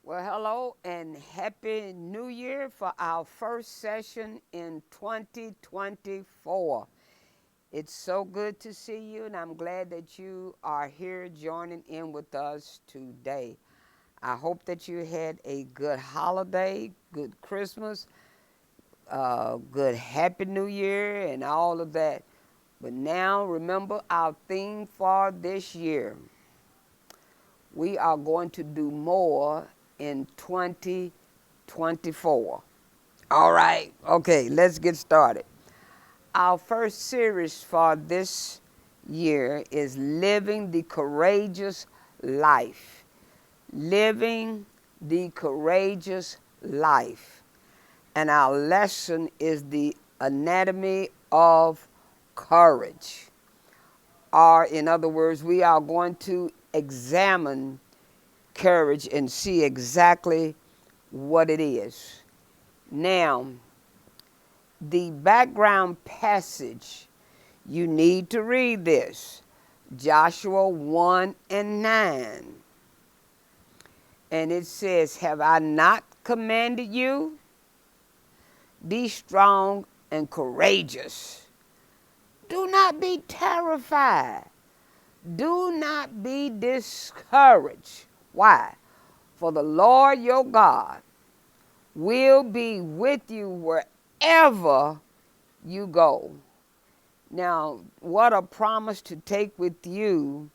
Well, hello and happy new year for our first session in 2024. It's so good to see you, and I'm glad that you are here joining in with us today. I hope that you had a good holiday, good Christmas, good happy new year, and all of that. But now remember our theme for this year. We are going to do more in 2024. All right, okay, let's get started. Our first series for this year is Living the Courageous Life. Living the Courageous Life. And our lesson is the anatomy of courage. Or, in other words, we are going to examine courage and see exactly what it is. Now, the background passage, you need to read this. Joshua 1 and 9. And it says, "Have I not commanded you? Be strong and courageous. Do not be terrified. Do not be discouraged." Why? "For the Lord your God will be with you wherever you go." Now, what a promise to take with you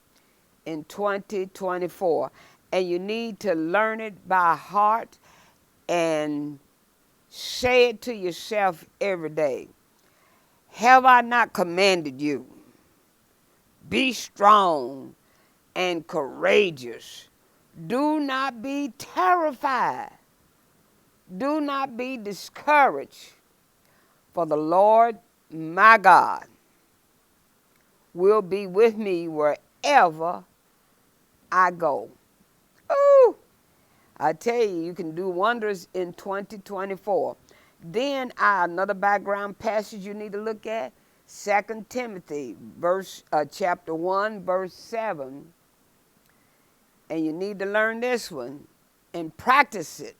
in 2024. And you need to learn it by heart and say it to yourself every day. Have I not commanded you? Be strong and courageous. Do not be terrified. Do not be discouraged. For the Lord my God will be with me wherever I go. Ooh, I tell you, you can do wonders in 2024. Then another background passage you need to look at, 2 Timothy chapter 1, verse 7. And you need to learn this one and practice it.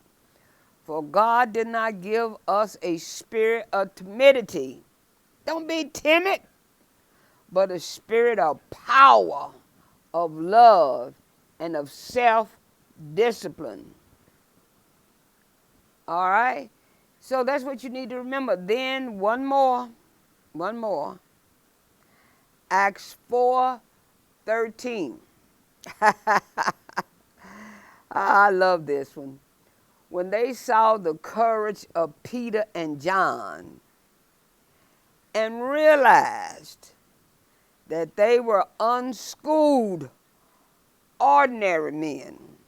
"For God did not give us a spirit of timidity." Don't be timid, but a spirit of power, of love, and of self-discipline. All right? So that's what you need to remember. Then one more. Acts 4:13. I love this one. "When they saw the courage of Peter and John and realized that they were unschooled, ordinary men,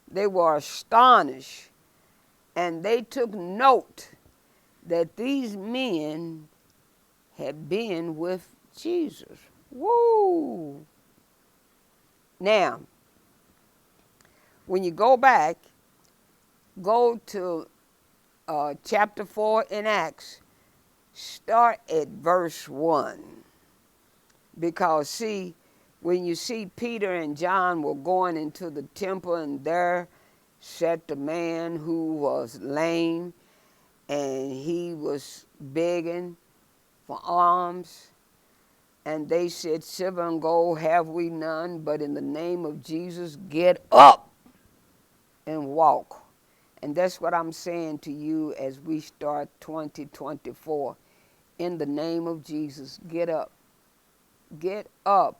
they were astonished, and they took note that these men had been with Jesus." Woo! Now, when you go back, go to chapter 4 in Acts, start at verse 1. Because, see, when you see Peter and John were going into the temple, and there sat the man who was lame, and he was begging for alms. And they said, "Silver and gold have we none, but in the name of Jesus, get up and walk." And that's what I'm saying to you as we start 2024. In the name of Jesus, get up. Get up.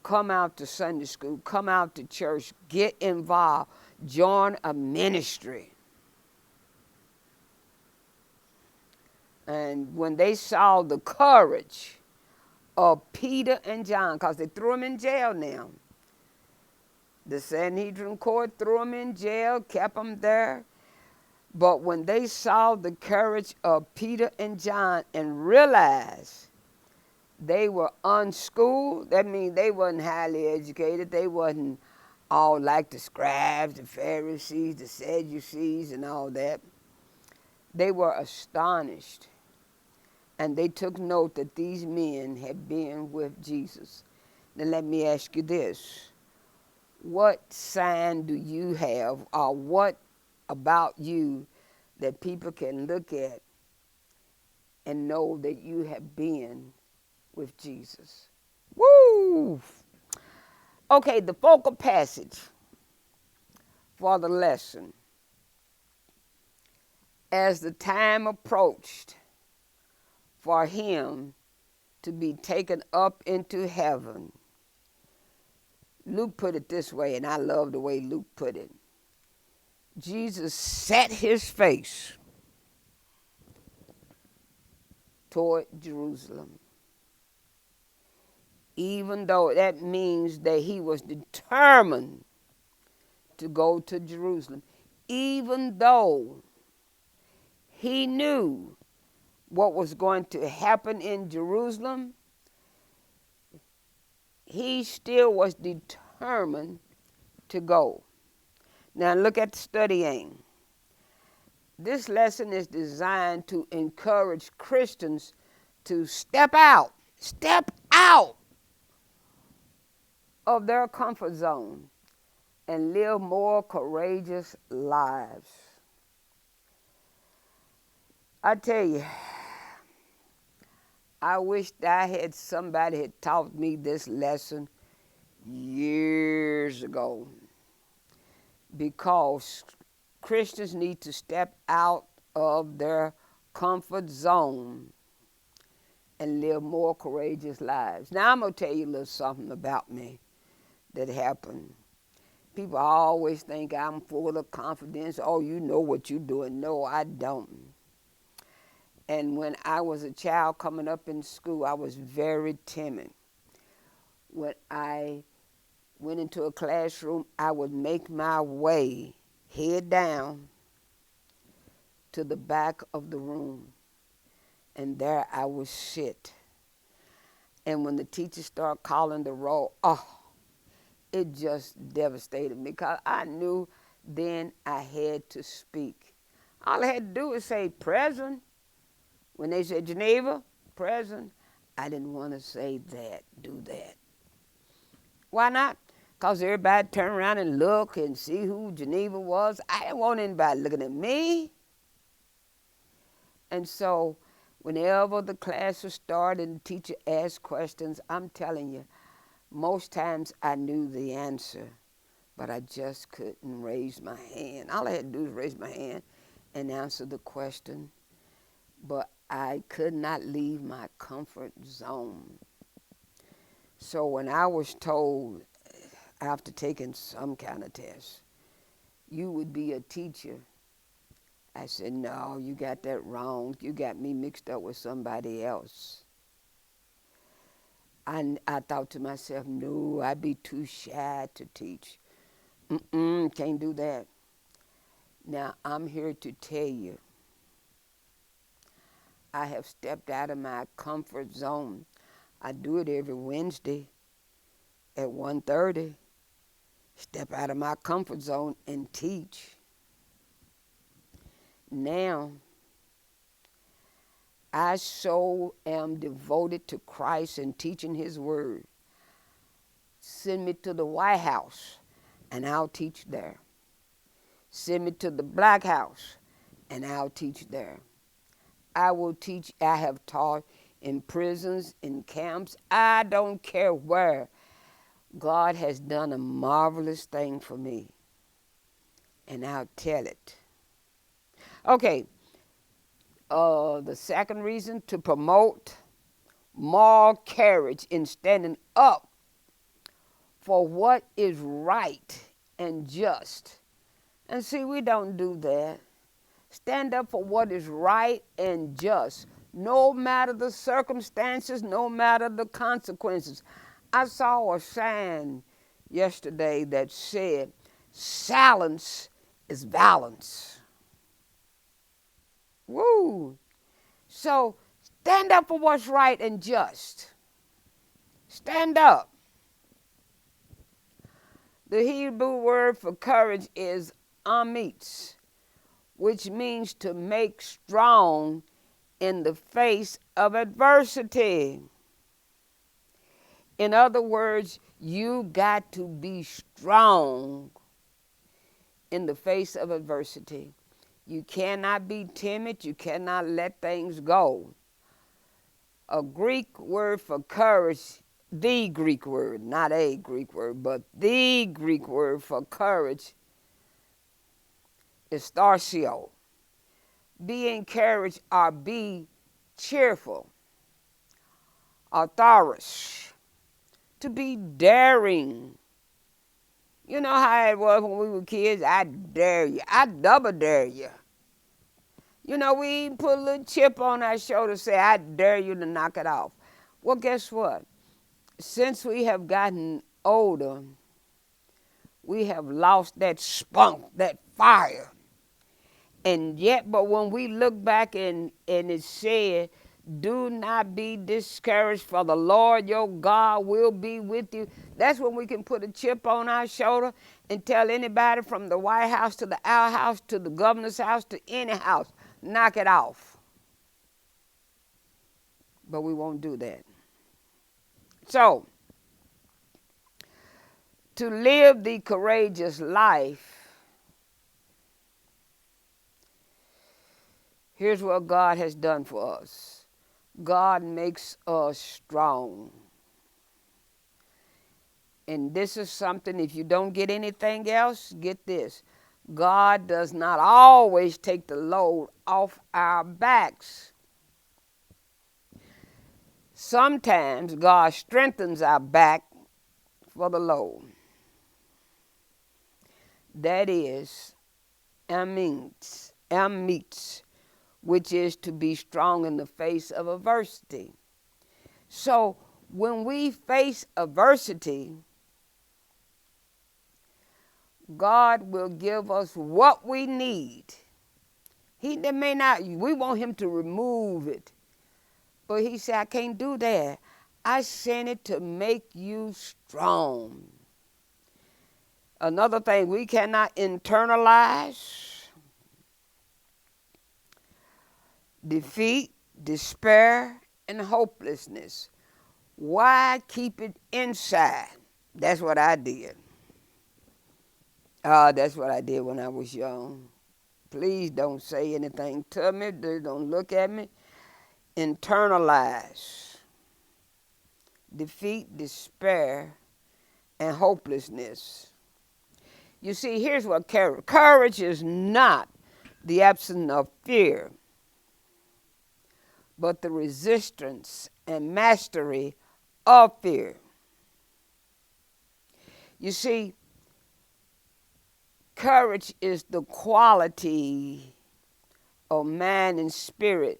Come out to Sunday school. Come out to church. Get involved. Join a ministry. And when they saw the courage of Peter and John, because they threw them in jail now. The Sanhedrin court threw them in jail, kept them there. But when they saw the courage of Peter and John and realized they were unschooled, that means they wasn't highly educated. They wasn't all like the scribes, the Pharisees, the Sadducees, and all that. They were astonished. And they took note that these men had been with Jesus. Now let me ask you this. What sign do you have, or what about you that people can look at and know that you have been with Jesus? Woo! Okay, the focal passage for the lesson. As the time approached for him to be taken up into heaven, Luke put it this way, and I love the way Luke put it. Jesus set his face toward Jerusalem, even though that means that he was determined to go to Jerusalem, even though he knew what was going to happen in Jerusalem, he still was determined to go. Now look at the study aim. This lesson is designed to encourage Christians to step out of their comfort zone and live more courageous lives. I tell you, I wish that somebody had taught me this lesson years ago, because Christians need to step out of their comfort zone and live more courageous lives. Now, I'm going to tell you a little something about me that happened. People always think I'm full of confidence. Oh, you know what you're doing. No, I don't. And when I was a child coming up in school, I was very timid. When I went into a classroom, I would make my way, head down, to the back of the room. And there I would sit. And when the teacher started calling the roll, it just devastated me, because I knew then I had to speak. All I had to do was say present. When they said Geneva, present, I didn't want to say that, do that. Why not? Because everybody turn around and look and see who Geneva was. I didn't want anybody looking at me. And so whenever the class was started and the teacher asked questions, I'm telling you, most times I knew the answer, but I just couldn't raise my hand. All I had to do was raise my hand and answer the question. But I could not leave my comfort zone. So when I was told, after taking some kind of test, you would be a teacher, I said, no, you got that wrong. You got me mixed up with somebody else. I thought to myself, no, I'd be too shy to teach. Can't do that. Now, I'm here to tell you, I have stepped out of my comfort zone. I do it every Wednesday at 1:30. Step out of my comfort zone and teach. Now, I so am devoted to Christ and teaching his word. Send me to the White House and I'll teach there. Send me to the Black House and I'll teach there. I will teach. I have taught in prisons, in camps. I don't care where. God has done a marvelous thing for me, and I'll tell it. Okay, the second reason, to promote moral courage in standing up for what is right and just. And see, we don't do that. Stand up for what is right and just, no matter the circumstances, no matter the consequences. I saw a sign yesterday that said, silence is violence. Woo! So stand up for what's right and just. Stand up. The Hebrew word for courage is amitz, which means to make strong in the face of adversity. In other words, you got to be strong in the face of adversity. You cannot be timid. You cannot let things go. A Greek word for courage, the Greek word, not a Greek word, but the Greek word for courage is tharsio. Be encouraged or be cheerful. Authorus, to be daring. You know how it was when we were kids? I dare you. I double dare you. You know, we put a little chip on our shoulder, say, I dare you to knock it off. Well, guess what? Since we have gotten older, we have lost that spunk, that fire. And yet, but when we look back and it said, do not be discouraged, for the Lord your God will be with you. That's when we can put a chip on our shoulder and tell anybody from the White House to the Our House to the governor's house to any house, knock it off. But we won't do that. So, to live the courageous life, here's what God has done for us. God makes us strong. And this is something, if you don't get anything else, get this. God does not always take the load off our backs. Sometimes God strengthens our back for the load. That is, ammeets, which is to be strong in the face of adversity. So when we face adversity, God will give us what we need. We want him to remove it. But he said, I can't do that. I sent it to make you strong. Another thing, we cannot internalize defeat, despair, and hopelessness. Why keep it inside? That's what I did. That's what I did when I was young. Please don't say anything to me. Don't look at me. Internalize defeat, despair, and hopelessness. You see, here's what courage is not the absence of fear, but the resistance and mastery of fear. You see, courage is the quality of mind and spirit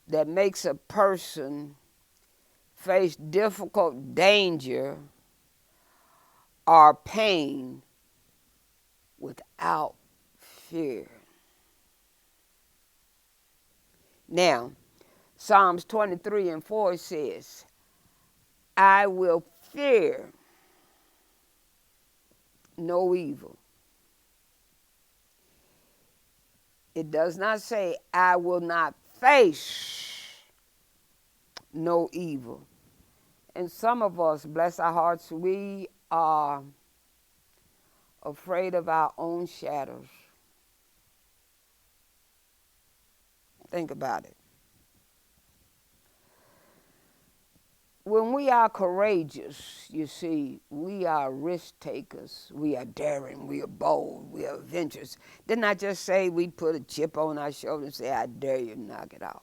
that makes a person face difficult danger or pain without fear. Now, Psalms 23:4 says, I will fear no evil. It does not say, I will not face no evil. And some of us, bless our hearts, we are afraid of our own shadows. Think about it. When we are courageous, you see, we are risk takers. We are daring. We are bold. We are adventurous. Didn't I just say we put a chip on our shoulder and say, I dare you to knock it off?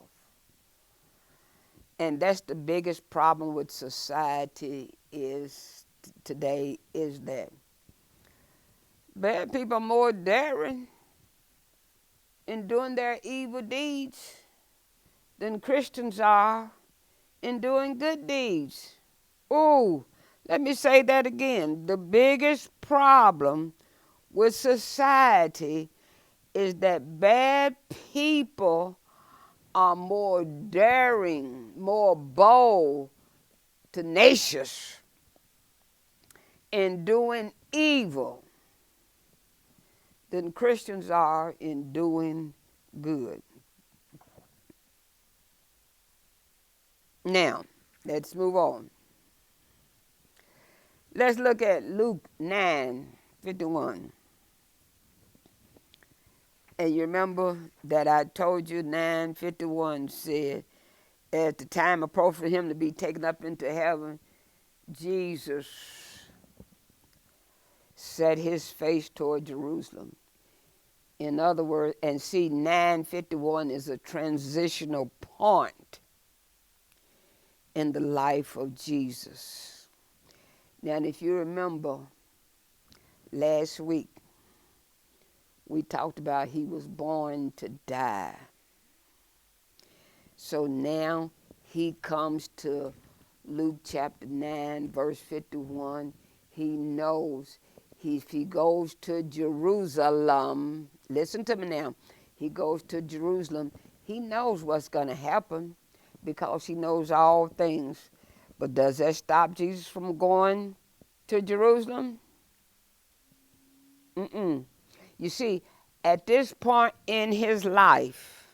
And that's the biggest problem with society today is that bad people are more daring in doing their evil deeds than Christians are in doing good deeds. Ooh, let me say that again. The biggest problem with society is that bad people are more daring, more bold, tenacious in doing evil than Christians are in doing good. Now, let's move on. Let's look at Luke 9:51. And you remember that I told you 9:51 said, at the time appropriate for him to be taken up into heaven, Jesus set his face toward Jerusalem. In other words, and see, 9:51 is a transitional point in the life of Jesus. Now, if you remember, last week we talked about he was born to die. So now he comes to Luke chapter 9, verse 51. He knows if he goes to Jerusalem, listen to me now, he goes to Jerusalem, he knows what's going to happen because he knows all things. But does that stop Jesus from going to Jerusalem? You see, at this point in his life,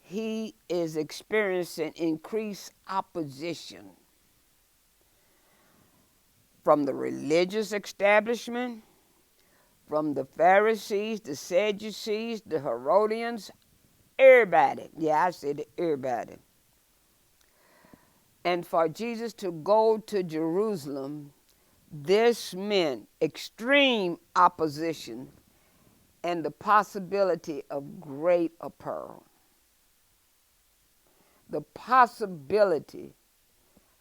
he is experiencing increased opposition from the religious establishment, from the Pharisees, the Sadducees, the Herodians, everybody. Yeah, I said everybody. And for Jesus to go to Jerusalem, this meant extreme opposition and the possibility of great peril. The possibility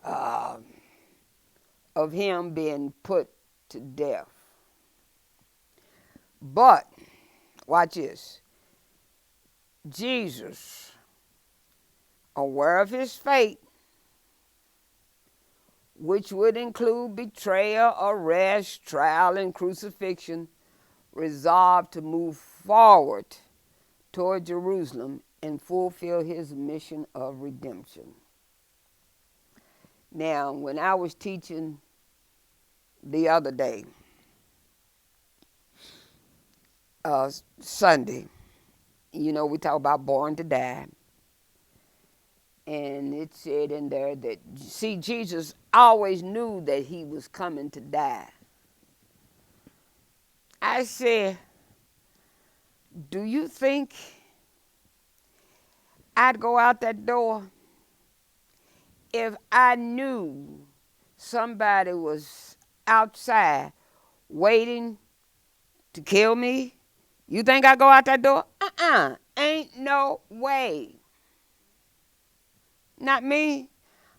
of him being put to death. But, watch this, Jesus, aware of his fate, which would include betrayal, arrest, trial, and crucifixion, resolved to move forward toward Jerusalem and fulfill his mission of redemption. Now, when I was teaching the other day, Sunday, you know, we talk about born to die. And it said in there that, see, Jesus always knew that he was coming to die. I said, do you think I'd go out that door if I knew somebody was outside waiting to kill me? You think I'd go out that door? Ain't no way. Not me.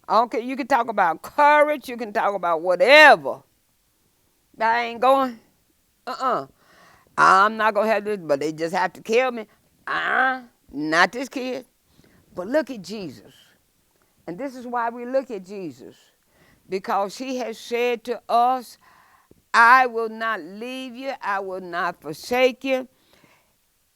Okay, you can talk about courage, you can talk about whatever. I ain't going. I'm not going to have this, but they just have to kill me. Not this kid. But look at Jesus. And this is why we look at Jesus. Because he has said to us, I will not leave you, I will not forsake you.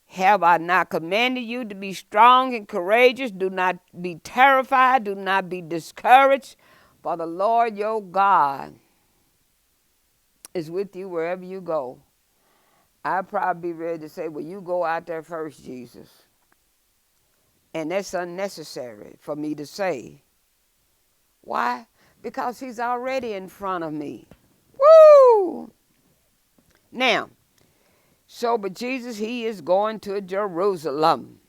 Have I not commanded you to be strong and courageous? Do not be terrified. Do not be discouraged. For the Lord your God is with you wherever you go. I'd probably be ready to say, well, you go out there first, Jesus. And that's unnecessary for me to say. Why? Because he's already in front of me. Woo! Now, so, but Jesus, he is going to Jerusalem.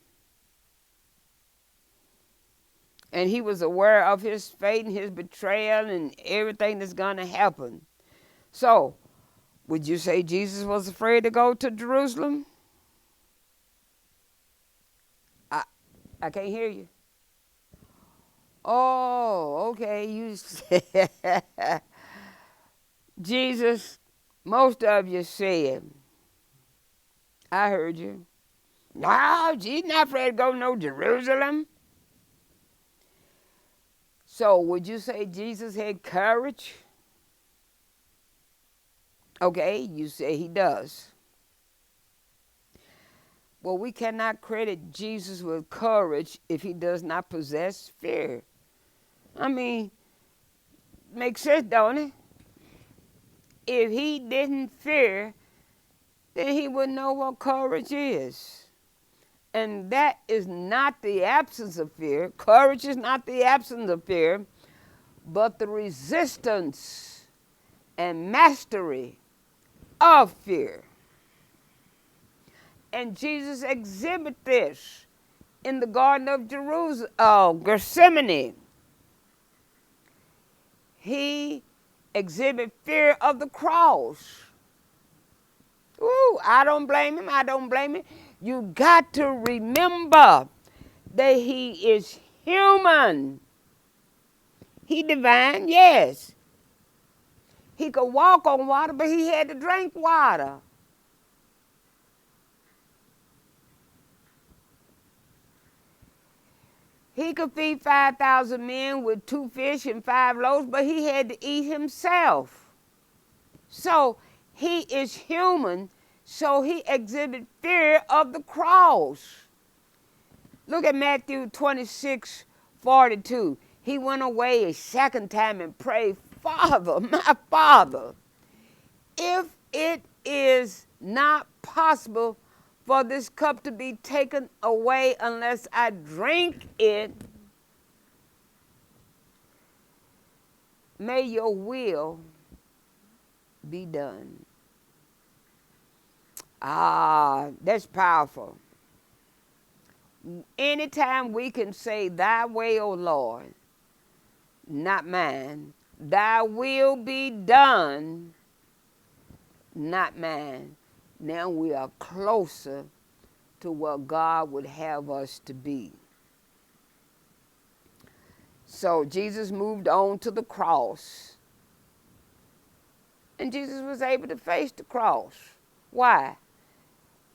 And he was aware of his fate and his betrayal and everything that's going to happen. So, would you say Jesus was afraid to go to Jerusalem? I can't hear you. Oh, okay. You said, Jesus, most of you said, I heard you. No, she's not afraid to go no Jerusalem. So would you say Jesus had courage? Okay, you say he does. Well, we cannot credit Jesus with courage if he does not possess fear. I mean, makes sense, don't it? If he didn't fear, then he would know what courage is. And that is not the absence of fear. Courage is not the absence of fear. but the resistance and mastery of fear. And Jesus exhibited this in the Garden of Gethsemane. He exhibited fear of the cross. Ooh, I don't blame him. I don't blame him. You got to remember that he is human. He divine, yes. He could walk on water, but he had to drink water. He could feed 5,000 men with 2 fish and 5 loaves, but he had to eat himself. So he is human, so he exhibited fear of the cross. Look at Matthew 26:42. He went away a second time and prayed, Father, my Father, if it is not possible for this cup to be taken away unless I drink it, may your will be done. That's powerful. Anytime we can say, thy way, O Lord, not mine, thy will be done, not mine, now we are closer to what God would have us to be. So Jesus moved on to the cross. And Jesus was able to face the cross. Why?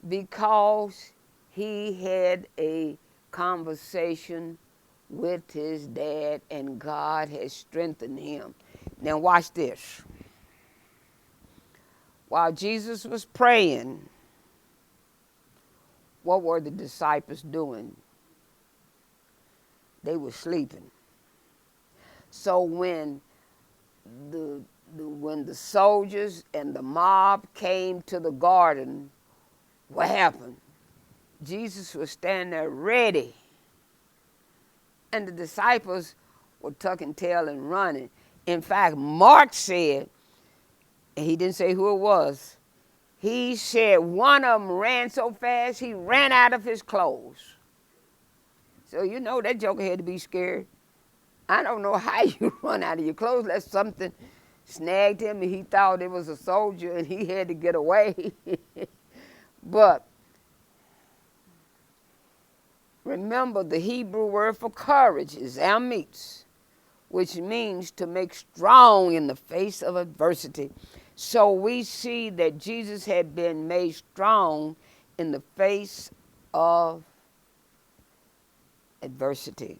Because he had a conversation with his dad and God has strengthened him. Now watch this. While Jesus was praying, what were the disciples doing? They were sleeping. So when the soldiers and the mob came to the garden, what happened? Jesus was standing there ready. And the disciples were tucking tail and running. In fact, Mark said, and he didn't say who it was, he said one of them ran so fast he ran out of his clothes. So you know that joker had to be scared. I don't know how you run out of your clothes unless something snagged him and he thought it was a soldier and he had to get away. But remember, the Hebrew word for courage is amitz, which means to make strong in the face of adversity. So we see that Jesus had been made strong in the face of adversity.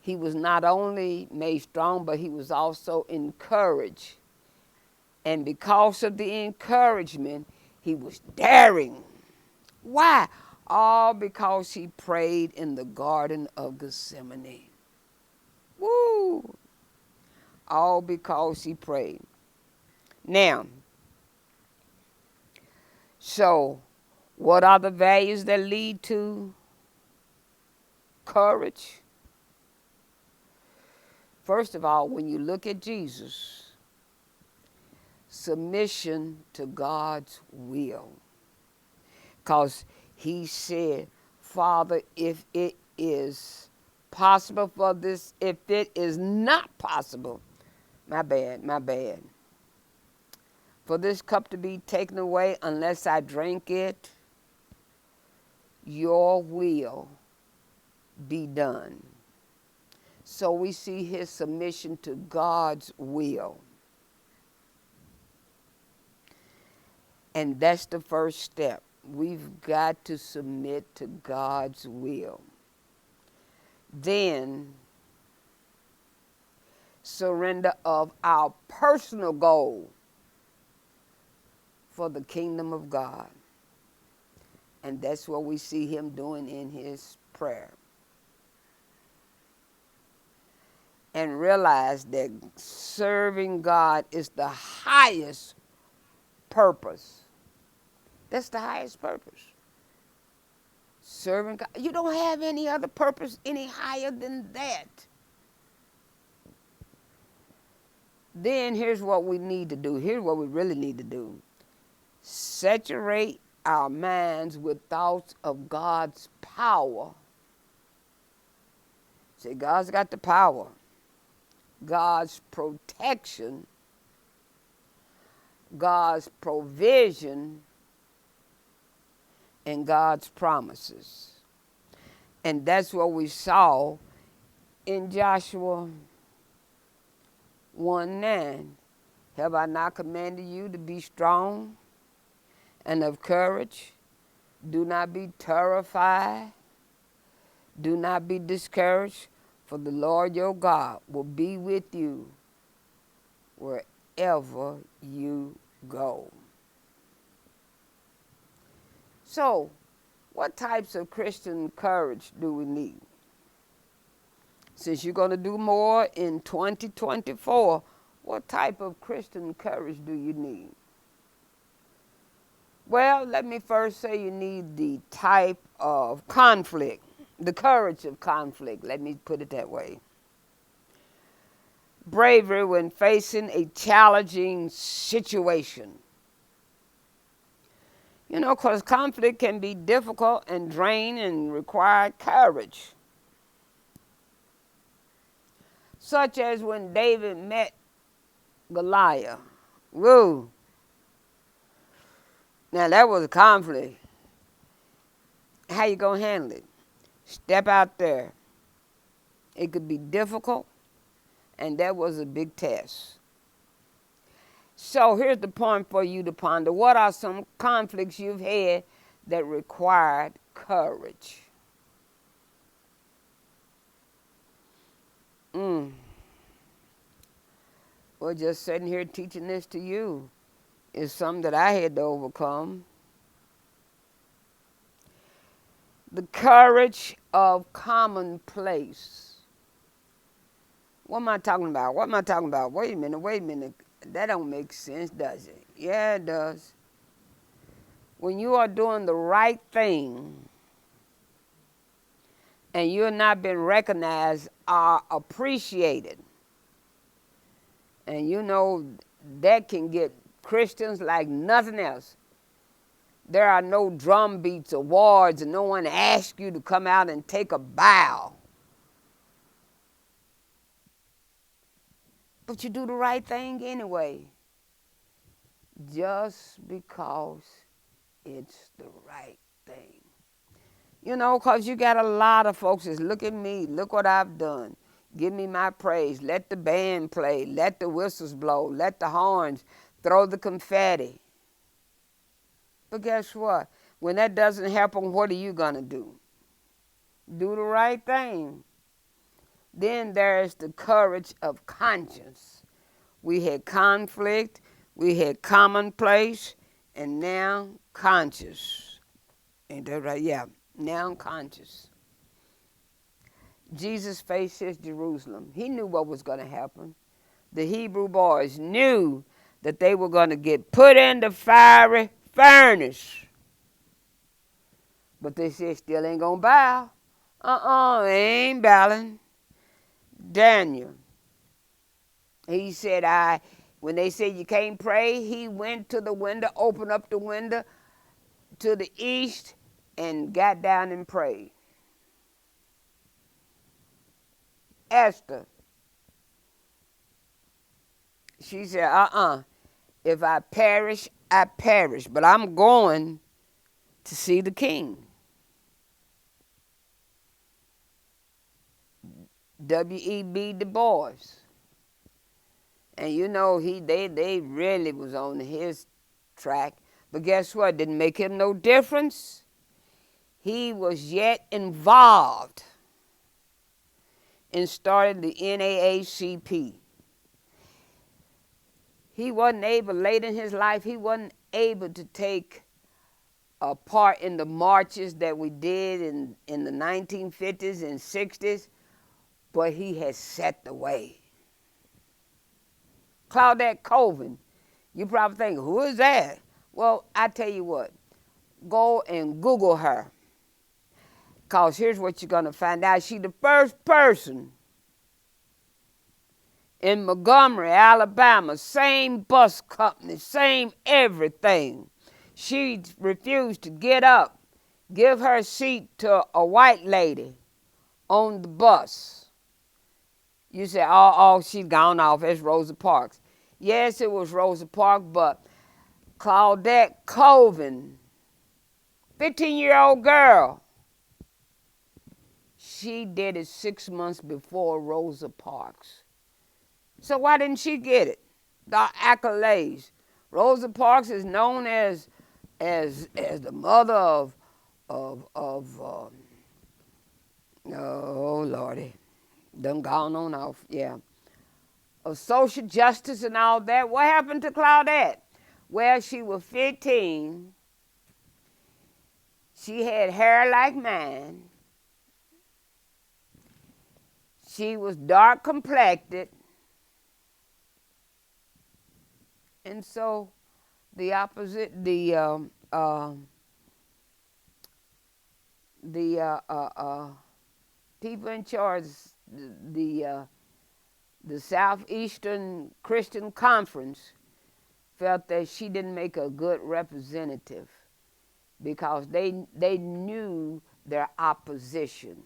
He was not only made strong, but he was also encouraged. And because of the encouragement, he was daring. Why? All because he prayed in the Garden of Gethsemane. Woo! All because he prayed. Now, so what are the values that lead to courage? First of all, when you look at Jesus, submission to God's will. Because he said, Father, if it is possible for this, if it is not possible, my bad, for this cup to be taken away unless I drink it, your will be done. So we see his submission to God's will. And that's the first step. We've got to submit to God's will. Then, surrender of our personal goal for the kingdom of God. And that's what we see him doing in his prayer. And realize that serving God is the highest purpose. That's the highest purpose. Serving God. You don't have any other purpose any higher than that. Then here's what we need to do. Here's what we really need to do. Saturate our minds with thoughts of God's power. See, God's got the power. God's protection, God's provision, and God's promises. And that's what we saw in Joshua 1:9. Have I not commanded you to be strong and of courage? Do not be terrified. Do not be discouraged, for the Lord your God will be with you wherever you go. So, what types of Christian courage do we need? Since you're going to do more in 2024, what type of Christian courage do you need? Well, let me first say you need the type of conflict, the courage of conflict. Let me put it that way. Bravery when facing a challenging situation. You know, because conflict can be difficult and draining and require courage. Such as when David met Goliath. Woo! Now that was a conflict. How you gonna handle it? Step out there. It could be difficult, and that was a big test. So here's the point for you to ponder. What are some conflicts you've had that required courage? Well, just sitting here teaching this to you is something that I had to overcome. The courage of commonplace. What am I talking about? What am I talking about? Wait a minute. That don't make sense, does it? Yeah, it does. When you are doing the right thing and you're not being recognized or appreciated, and you know that can get Christians like nothing else. There are no drum beats, awards, and no one asks you to come out and take a bow. But you do the right thing anyway, just because it's the right thing. You know, because you got a lot of folks that look at me, look what I've done. Give me my praise. Let the band play. Let the whistles blow. Let the horns throw the confetti. But guess what? When that doesn't happen, what are you going to do? Do the right thing. Then there's the courage of conscience. We had conflict, we had commonplace, and now conscious. Ain't that right? Yeah, now conscious. Jesus faced his Jerusalem. He knew what was going to happen. The Hebrew boys knew that they were going to get put in the fiery furnace. But they said, still ain't going to bow. Ain't bowing. Daniel, he said, when they said you can't pray, he went to the window, opened up the window to the east, and got down and prayed. Esther, she said, if I perish, I perish, but I'm going to see the king. W.E.B. Du Bois. And you know, they really was on his track. But guess what? Didn't make him no difference. He was yet involved in starting the NAACP. He wasn't able, late in his life, he wasn't able to take a part in the marches that we did in the 1950s and 60s, but he has set the way. Claudette Colvin, you probably think, who is that? Well, I tell you what, go and Google her. Because here's what you're going to find out. She's the first person in Montgomery, Alabama, same bus company, same everything. She refused to get up, give her seat to a white lady on the bus. You say, oh, she's gone off. It's Rosa Parks. Yes, it was Rosa Parks, but Claudette Colvin, 15-year-old girl, she did it 6 months before Rosa Parks. So why didn't she get it? The accolades. Rosa Parks is known as the mother of oh Lordy, done gone on off, yeah, of social justice and all that. What happened to Claudette? Well, she was 15. She had hair like mine. She was dark complected. And so the opposite, the people in charge, the Southeastern Christian Conference, felt that she didn't make a good representative because they knew their opposition,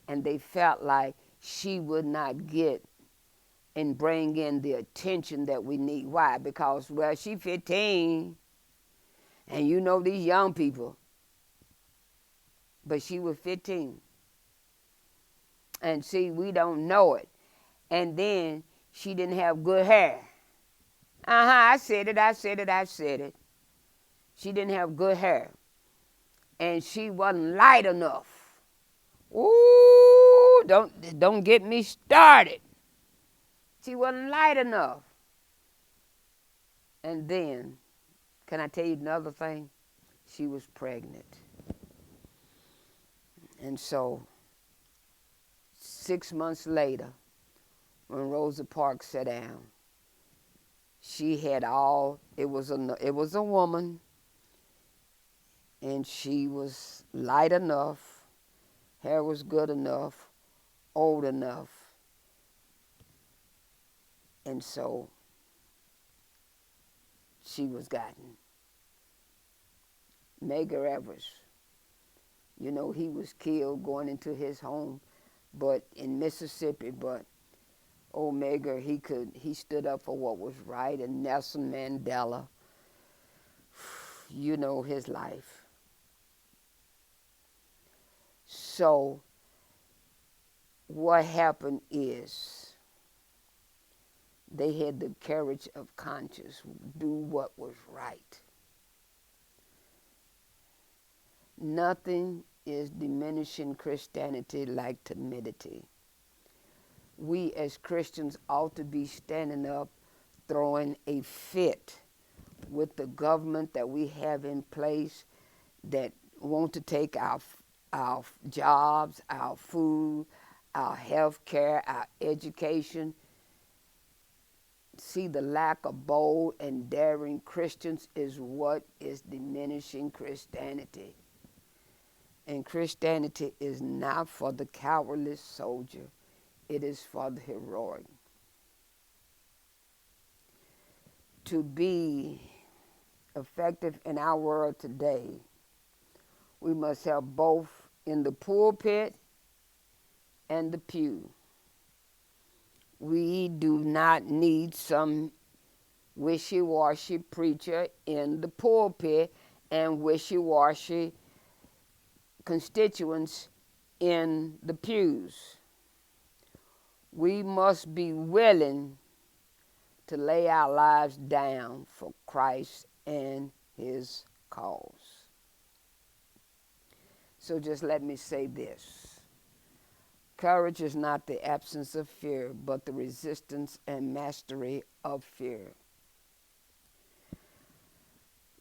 and they felt like she would not get and bring in the attention that we need. Why? Because, well, she 15, and you know these young people, but she was 15. And see, we don't know it. And then she didn't have good hair. I said it. She didn't have good hair. And she wasn't light enough. Ooh, don't get me started. She wasn't light enough. And then, can I tell you another thing? She was pregnant. And so, 6 months later, when Rosa Parks sat down, she had it was a woman, and she was light enough, hair was good enough, old enough. And so she was gotten. Medgar Evers, you know, he was killed going into his home, but in Mississippi, but old Medgar, he stood up for what was right. And Nelson Mandela, you know his life. So what happened is they had the courage of conscience, do what was right. Nothing is diminishing Christianity like timidity. We as Christians ought to be standing up, throwing a fit with the government that we have in place that want to take our jobs, our food, our health care, our education. See, the lack of bold and daring Christians is what is diminishing Christianity. And Christianity is not for the cowardly soldier. It is for the heroic. To be effective in our world today, we must have both in the pulpit and the pew. We do not need some wishy-washy preacher in the pulpit and wishy-washy constituents in the pews. We must be willing to lay our lives down for Christ and his cause. So just let me say this. Courage is not the absence of fear, but the resistance and mastery of fear.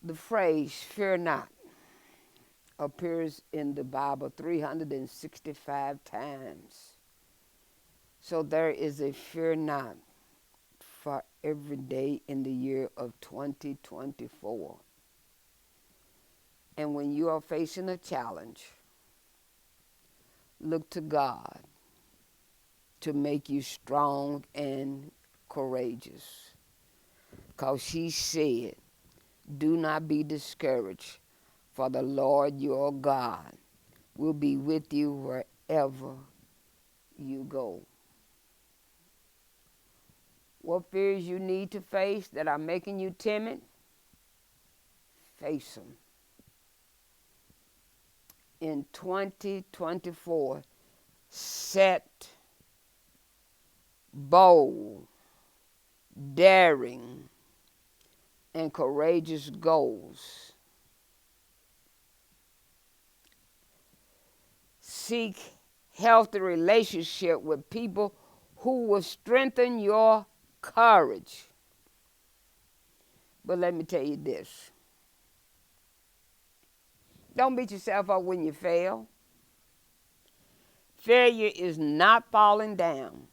The phrase, fear not, appears in the Bible 365 times. So there is a fear not for every day in the year of 2024. And when you are facing a challenge, look to God. to make you strong and courageous. Because she said, do not be discouraged, for the Lord your God will be with you wherever you go. What fears you need to face that are making you timid? Face them. In 2024, set bold, daring, and courageous goals. Seek healthy relationship with people who will strengthen your courage. But let me tell you this. Don't beat yourself up when you fail. Failure is not falling down.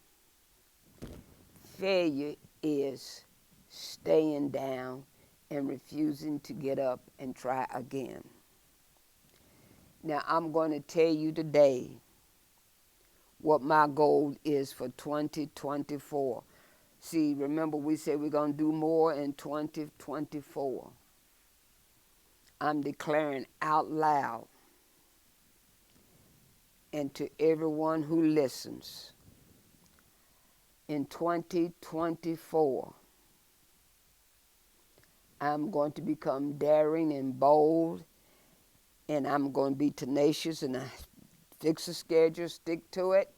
Failure is staying down and refusing to get up and try again. Now, I'm going to tell you today what my goal is for 2024. See, remember we said we're going to do more in 2024. I'm declaring out loud and to everyone who listens, in 2024, I'm going to become daring and bold, and I'm going to be tenacious, and I fix a schedule, stick to it,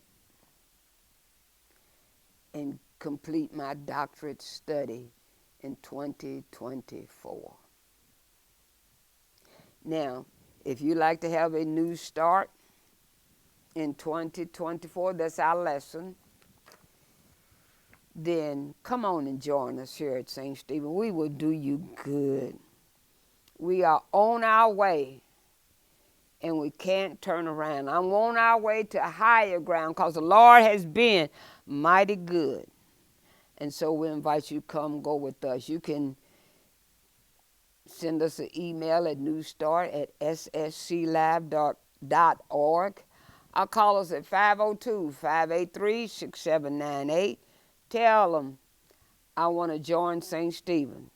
and complete my doctorate study in 2024. Now, if you like to have a new start in 2024, that's our lesson, then come on and join us here at St. Stephen. We will do you good. We are on our way, and we can't turn around. I'm on our way to higher ground because the Lord has been mighty good. And so we invite you to come go with us. You can send us an email at newstart@ssclive.org. I'll call us at 502-583-6798. Tell them I want to join St. Stephen,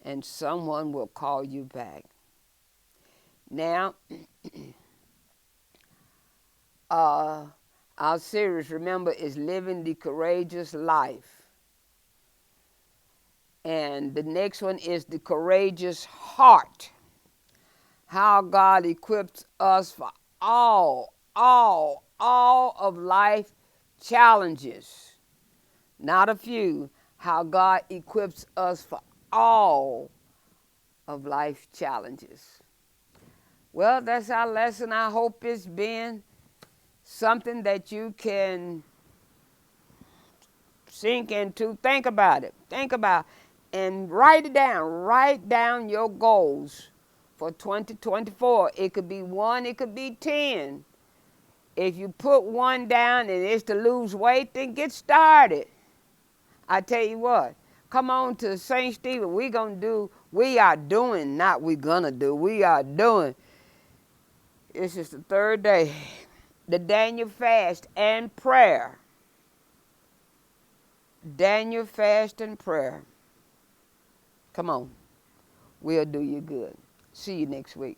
and someone will call you back. Now, our series, remember, is Living the Courageous Life. And the next one is The Courageous Heart. How God equips us for all of life challenges. Not a few. How God equips us for all of life challenges. Well, that's our lesson. I hope it's been something that you can sink into. Think about it. Think about it. And write it down. Write down your goals for 2024. It could be 1, it could be 10. If you put 1 down and it's to lose weight, then get started. I tell you what, come on to St. Stephen. We are doing, not we gonna do. We are doing. This is the 3rd day. The Daniel fast and prayer. Daniel fast and prayer. Come on. We'll do you good. See you next week.